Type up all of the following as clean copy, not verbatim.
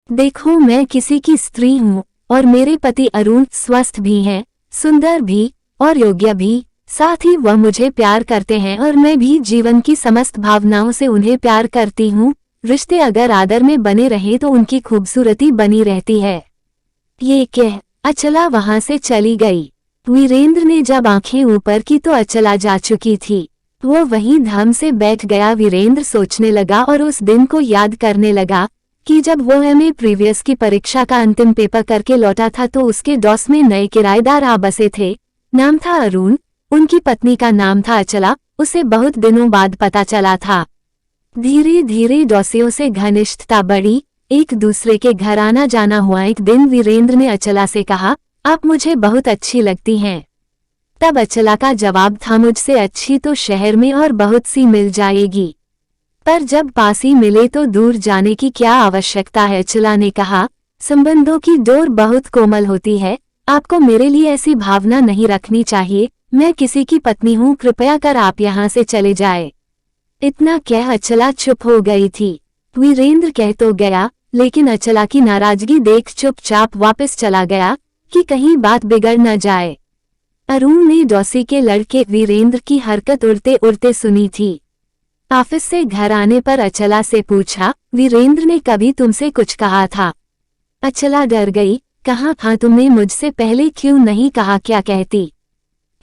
देखो, मैं किसी की स्त्री हूँ और मेरे पति अरुण स्वस्थ भी हैं, सुंदर भी और योग्य भी। साथ ही वह मुझे प्यार करते हैं और मैं भी जीवन की समस्त भावनाओं से उन्हें प्यार करती हूँ। रिश्ते अगर आदर में बने रहे तो उनकी खूबसूरती बनी रहती है। ये कह अचला वहां से चली गई। वीरेंद्र ने जब आंखें ऊपर की तो अचला जा चुकी थी। वो वहीं धम से बैठ गया। वीरेंद्र सोचने लगा और उस दिन को याद करने लगा कि जब वो एमए प्रीवियस की परीक्षा का अंतिम पेपर करके लौटा था तो उसके डॉस में नए किराएदार आ बसे थे। नाम था अरुण, उनकी पत्नी का नाम था अचला। उसे बहुत दिनों बाद पता चला था। धीरे धीरे डॉसियों से घनिष्ठता बढ़ी, एक दूसरे के घर आना जाना हुआ। एक दिन वीरेंद्र ने अचला से कहा, आप मुझे बहुत अच्छी लगती हैं। तब अचला का जवाब था, मुझसे अच्छी तो शहर में और बहुत सी मिल जाएगी, पर जब पास ही मिले तो दूर जाने की क्या आवश्यकता है। अचला ने कहा, संबंधों की डोर बहुत कोमल होती है, आपको मेरे लिए ऐसी भावना नहीं रखनी चाहिए। मैं किसी की पत्नी हूँ, कृपया कर आप यहाँ से चले जाए। इतना कह अचला चुप हो गई थी। वीरेंद्र कह तो गया, लेकिन अचला की नाराजगी देख चुपचाप वापस चला गया कि कहीं बात बिगड़ न जाए। अरुण ने डॉसी के लड़के वीरेंद्र की हरकत उड़ते उड़ते सुनी थी। ऑफिस से घर आने पर अचला से पूछा, वीरेंद्र ने कभी तुमसे कुछ कहा था? अचला डर गई। कहा था, तुमने मुझसे पहले क्यों नहीं कहा? क्या कहती?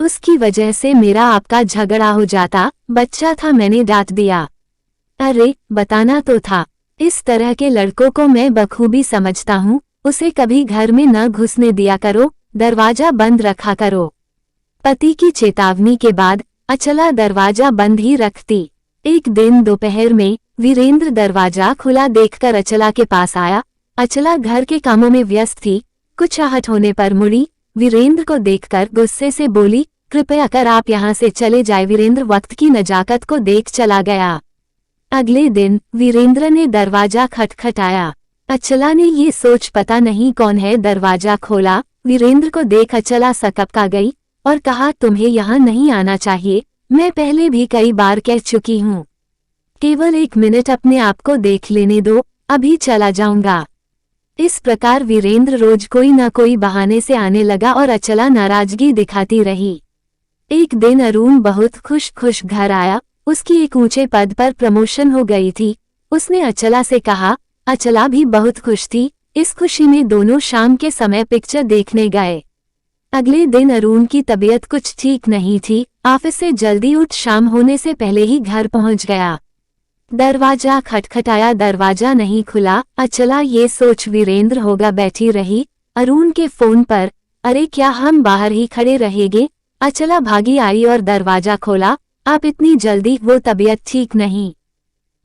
उसकी वजह से मेरा आपका झगड़ा हो जाता। बच्चा था, मैंने डांट दिया। अरे बताना तो था। इस तरह के लड़कों को मैं बखूबी समझता हूँ। उसे कभी घर में न घुसने दिया करो, दरवाजा बंद रखा करो। पति की चेतावनी के बाद अचला दरवाजा बंद ही रखती। एक दिन दोपहर में वीरेंद्र दरवाजा खुला देखकर अचला के पास आया। अचला घर के कामों में व्यस्त थी। कुछ आहट होने पर मुड़ी। वीरेंद्र को देखकर गुस्से से बोली, कृपया कर आप यहाँ से चले जाए। वीरेंद्र वक्त की नजाकत को देख चला गया। अगले दिन वीरेंद्र ने दरवाजा खटखटाया। अचला ने ये सोच पता नहीं कौन है, दरवाजा खोला। वीरेंद्र को देख अचला सकपका गई और कहा, तुम्हें यहाँ नहीं आना चाहिए। मैं पहले भी कई बार कह चुकी हूँ, केवल 1 मिनट अपने आप को देख लेने दो, अभी चला जाऊंगा। इस प्रकार वीरेंद्र रोज कोई न कोई बहाने से आने लगा और अचला नाराजगी दिखाती रही। एक दिन अरुण बहुत खुश घर आया। उसकी एक ऊंचे पद पर प्रमोशन हो गई थी। उसने अचला से कहा, अचला भी बहुत खुश थी। इस खुशी में दोनों शाम के समय पिक्चर देखने गए। अगले दिन अरुण की तबीयत कुछ ठीक नहीं थी। ऑफिस से जल्दी उठ शाम होने से पहले ही घर पहुंच गया। दरवाजा खटखटाया, दरवाजा नहीं खुला। अचला ये सोच वीरेंद्र होगा बैठी रही। अरुण के फोन पर, अरे क्या हम बाहर ही खड़े रहेंगे? अचला भागी आई और दरवाजा खोला। आप इतनी जल्दी? वो तबीयत ठीक नहीं।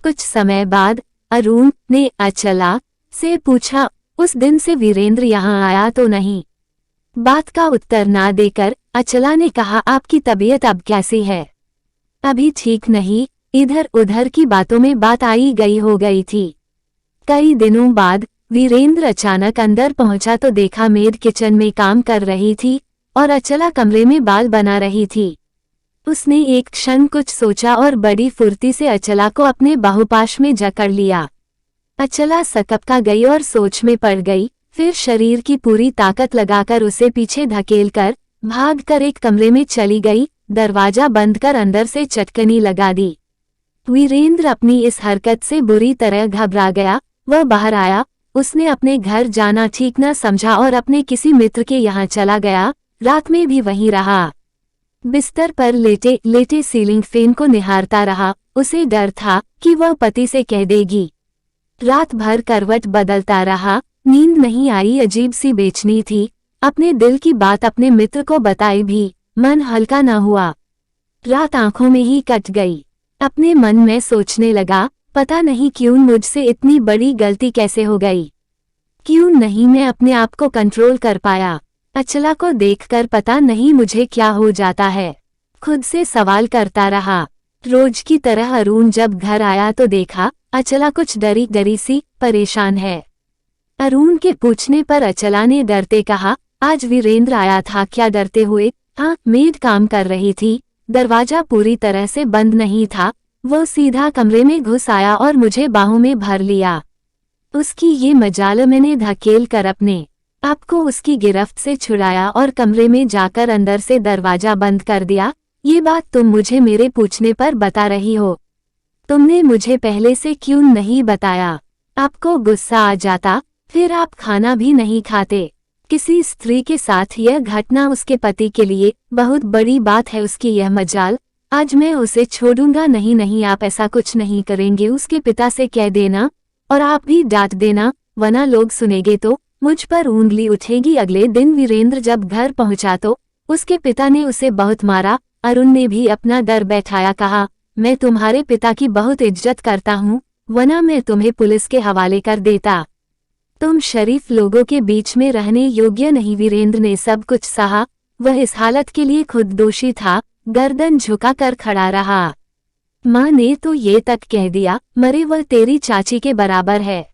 कुछ समय बाद अरुण ने अचला से पूछा, उस दिन से वीरेंद्र यहाँ आया तो नहीं? बात का उत्तर ना देकर अचला ने कहा, आपकी तबीयत अब कैसी है? अभी ठीक नहीं। इधर उधर की बातों में बात आई गई हो गई थी। कई दिनों बाद वीरेंद्र अचानक अंदर पहुंचा तो देखा मेड किचन में काम कर रही थी और अचला कमरे में बाल बना रही थी। उसने एक क्षण कुछ सोचा और बड़ी फुर्ती से अचला को अपने बाहुपाश में जकड़ लिया। अचला सकपका गई और सोच में पड़ गई। फिर शरीर की पूरी ताकत लगाकर उसे पीछे धकेलकर भागकर एक कमरे में चली गई। दरवाजा बंद कर अंदर से चटकनी लगा दी। वीरेंद्र अपनी इस हरकत से बुरी तरह घबरा गया। वह बाहर आया। उसने अपने घर जाना ठीक न समझा और अपने किसी मित्र के यहाँ चला गया। रात में भी वहीं रहा। बिस्तर पर लेटे लेटे सीलिंग फैन को निहारता रहा। उसे डर था कि वह पति से कह देगी। रात भर करवट बदलता रहा। नींद नहीं आई, अजीब सी बेचैनी थी। अपने दिल की बात अपने मित्र को बताई भी मन हल्का न हुआ। रात आंखों में ही कट गई। अपने मन में सोचने लगा, पता नहीं क्यों मुझसे इतनी बड़ी गलती कैसे हो गई। क्यों नहीं मैं अपने आप को कंट्रोल कर पाया। अचला को देखकर पता नहीं मुझे क्या हो जाता है। खुद से सवाल करता रहा। रोज की तरह अरुण जब घर आया तो देखा अचला कुछ डरी डरी सी परेशान है। अरुण के पूछने पर अचला ने डरते कहा, आज वीरेंद्र आया था क्या? डरते हुए, हाँ, मेड काम कर रही थी। दरवाजा पूरी तरह से बंद नहीं था। वो सीधा कमरे में घुस आया और मुझे बाहों में भर लिया। उसकी ये मजाल मैंने धकेल कर अपने आपको उसकी गिरफ्त से छुड़ाया और कमरे में जाकर अंदर से दरवाजा बंद कर दिया। ये बात तुम मुझे मेरे पूछने पर बता रही हो। तुमने मुझे पहले से क्यों नहीं बताया? आपको गुस्सा आ जाता, फिर आप खाना भी नहीं खाते। किसी स्त्री के साथ यह घटना उसके पति के लिए बहुत बड़ी बात है। उसकी यह मजाल, आज मैं उसे छोड़ूंगा नहीं। नहीं, आप ऐसा कुछ नहीं करेंगे। उसके पिता से कह देना और आप भी डांट देना, वरना लोग सुनेंगे तो मुझ पर उंगली उठेगी। अगले दिन वीरेंद्र जब घर पहुंचा तो उसके पिता ने उसे बहुत मारा। अरुण ने भी अपना डर बैठाया, कहा, मैं तुम्हारे पिता की बहुत इज्जत करता हूँ, वरना मैं तुम्हें पुलिस के हवाले कर देता। तुम शरीफ लोगों के बीच में रहने योग्य नहीं। वीरेंद्र ने सब कुछ सहा। वह इस हालत के लिए खुद दोषी था। गर्दन झुकाकर खड़ा रहा। माँ ने तो ये तक कह दिया, मरे वह तेरी चाची के बराबर है।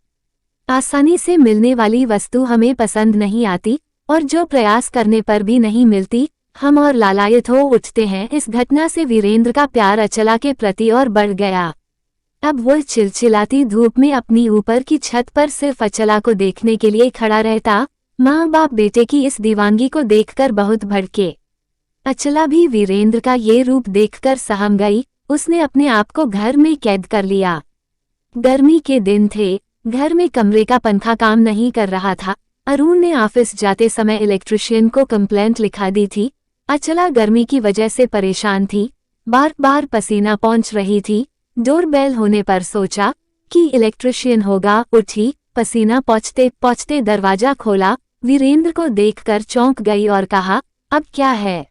आसानी से मिलने वाली वस्तु हमें पसंद नहीं आती और जो प्रयास करने पर भी नहीं मिलती, हम और लालायत हो उठते हैं। इस घटना से वीरेंद्र का प्यार अचला के प्रति और बढ़ गया। अब वह चिलचिलाती धूप में अपनी ऊपर की छत पर सिर्फ अचला को देखने के लिए खड़ा रहता। माँ बाप बेटे की इस दीवानगी को देखकर बहुत भड़के। अचला भी वीरेंद्र का ये रूप देखकर सहम गई। उसने अपने आप को घर में कैद कर लिया। गर्मी के दिन थे, घर में कमरे का पंखा काम नहीं कर रहा था। अरुण ने ऑफिस जाते समय इलेक्ट्रिशियन को कंप्लेंट लिखा दी थी। अचला गर्मी की वजह से परेशान थी, बार बार पसीना पहुंच रही थी। डोरबेल होने पर सोचा कि इलेक्ट्रिशियन होगा। उठी, पसीना पहुंचते पहुंचते दरवाजा खोला। वीरेंद्र को देखकर चौंक गई और कहा, अब क्या है?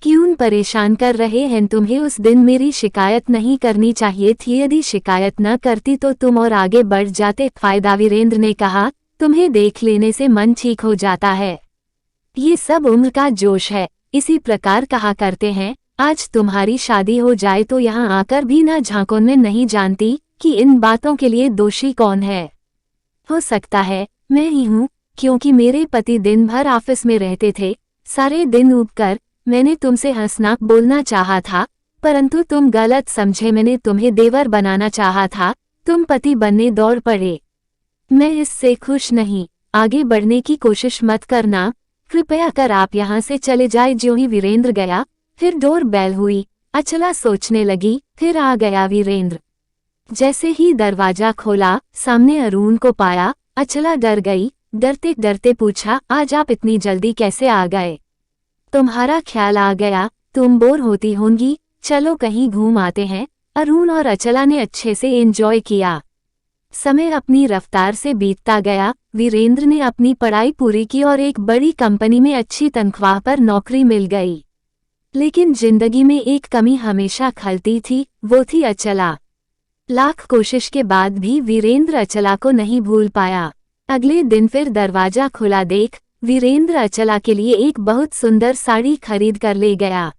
क्यों परेशान कर रहे हैं? तुम्हें उस दिन मेरी शिकायत नहीं करनी चाहिए थी। यदि शिकायत न करती तो तुम और आगे बढ़ जाते। फायदा? वीरेंद्र ने कहा, तुम्हें देख लेने से मन ठीक हो जाता है। ये सब उम्र का जोश है। इसी प्रकार कहा करते हैं, आज तुम्हारी शादी हो जाए तो यहाँ आकर भी ना झांको। मैं नहीं जानती कि इन बातों के लिए दोषी कौन है। हो सकता है मैं ही हूँ, क्योंकि मेरे पति दिन भर ऑफिस में रहते थे, सारे दिन ऊबकर। मैंने तुमसे हंसना बोलना चाहा था, परंतु तुम गलत समझे। मैंने तुम्हें देवर बनाना चाहा था, तुम पति बनने दौड़ पड़े। मैं इससे खुश नहीं। आगे बढ़ने की कोशिश मत करना, कृपया कर आप यहाँ से चले जाए। ज्यों ही वीरेंद्र गया, फिर डोर बेल हुई। अचला सोचने लगी, फिर आ गया वीरेंद्र। जैसे ही दरवाजा खोला, सामने अरुण को पाया। अचला डर गई। डरते डरते पूछा, आज आप इतनी जल्दी कैसे आ गए? तुम्हारा ख्याल आ गया, तुम बोर होती होंगी, चलो कहीं घूम आते हैं। अरुण और अचला ने अच्छे से एंजॉय किया। समय अपनी रफ्तार से बीतता गया। वीरेंद्र ने अपनी पढ़ाई पूरी की और एक बड़ी कंपनी में अच्छी तनख्वाह पर नौकरी मिल गई। लेकिन जिंदगी में एक कमी हमेशा खलती थी, वो थी अचला। लाख कोशिश के बाद भी वीरेंद्र अचला को नहीं भूल पाया। अगले दिन फिर दरवाजा खुला देख वीरेंद्र अचला के लिए एक बहुत सुंदर साड़ी खरीद कर ले गया।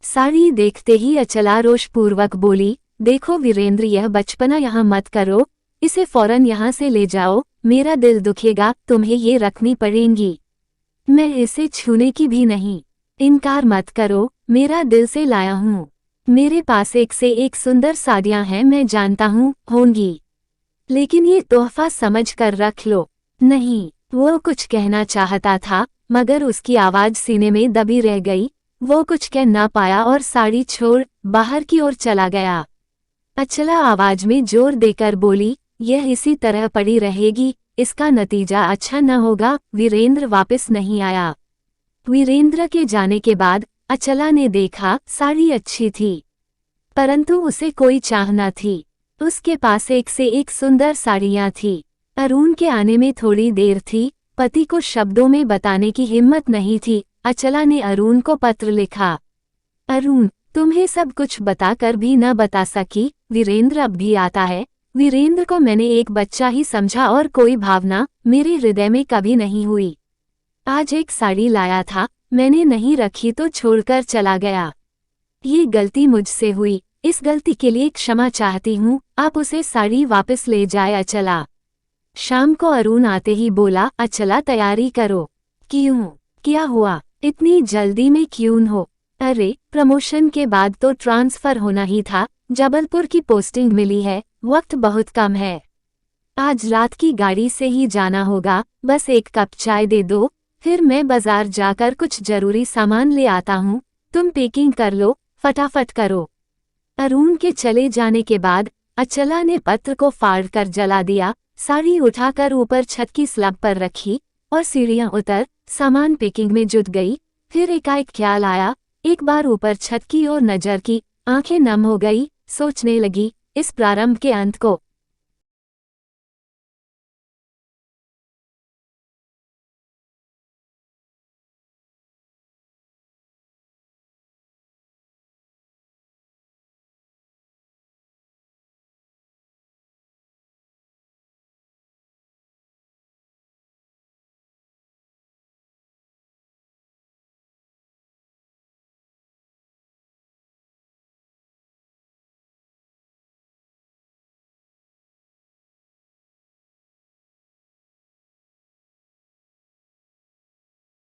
साड़ी देखते ही अचला रोषपूर्वक बोली, देखो वीरेंद्र, यह बचपना यहाँ मत करो, इसे फौरन यहाँ से ले जाओ। मेरा दिल दुखेगा, तुम्हें ये रखनी पड़ेंगी। मैं इसे छूने की भी नहीं। इनकार मत करो, मेरा दिल से लाया हूँ। मेरे पास एक से एक सुंदर साड़ियाँ हैं, मैं जानता हूँ होंगी, लेकिन ये तोहफा समझ कर रख लो। नहीं, वो कुछ कहना चाहता था, मगर उसकी आवाज सीने में दबी रह गई। वो कुछ कह ना पाया और साड़ी छोड़ बाहर की ओर चला गया। अचला आवाज में जोर देकर बोली, यह इसी तरह पड़ी रहेगी, इसका नतीजा अच्छा न होगा। वीरेंद्र वापस नहीं आया। वीरेंद्र के जाने के बाद अचला ने देखा, साड़ी अच्छी थी, परंतु उसे कोई चाह न थी। उसके पास एक से एक सुंदर साड़ियाँ थी। अरुण के आने में थोड़ी देर थी, पति को शब्दों में बताने की हिम्मत नहीं थी। अचला ने अरुण को पत्र लिखा, अरुण, तुम्हें सब कुछ बताकर भी न बता सकी, वीरेंद्र अब भी आता है। वीरेंद्र को मैंने एक बच्चा ही समझा और कोई भावना मेरे हृदय में कभी नहीं हुई। आज एक साड़ी लाया था, मैंने नहीं रखी तो छोड़कर चला गया। ये गलती मुझसे हुई, इस गलती के लिए क्षमा चाहती हूँ। आप उसे साड़ी वापस ले जाए। अचला। शाम को अरुण आते ही बोला, अचला तैयारी करो। क्यों? क्या हुआ? इतनी जल्दी में क्यों हो? अरे, प्रमोशन के बाद तो ट्रांसफर होना ही था, जबलपुर की पोस्टिंग मिली है, वक्त बहुत कम है। आज रात की गाड़ी से ही जाना होगा, बस एक कप चाय दे दो, फिर मैं बाजार जाकर कुछ जरूरी सामान ले आता हूँ। तुम पैकिंग कर लो, फटाफट करो। अरुण के चले जाने के बाद अचला ने पत्र को फाड़कर जला दिया, साड़ी उठाकर ऊपर छत की स्लैब पर रखी और सीढ़ियां उतर सामान पैकिंग में जुट गई। फिर एकाएक ख्याल आया, एक बार ऊपर छत की ओर नजर की, आंखें नम हो गई, सोचने लगी इस प्रारंभ के अंत को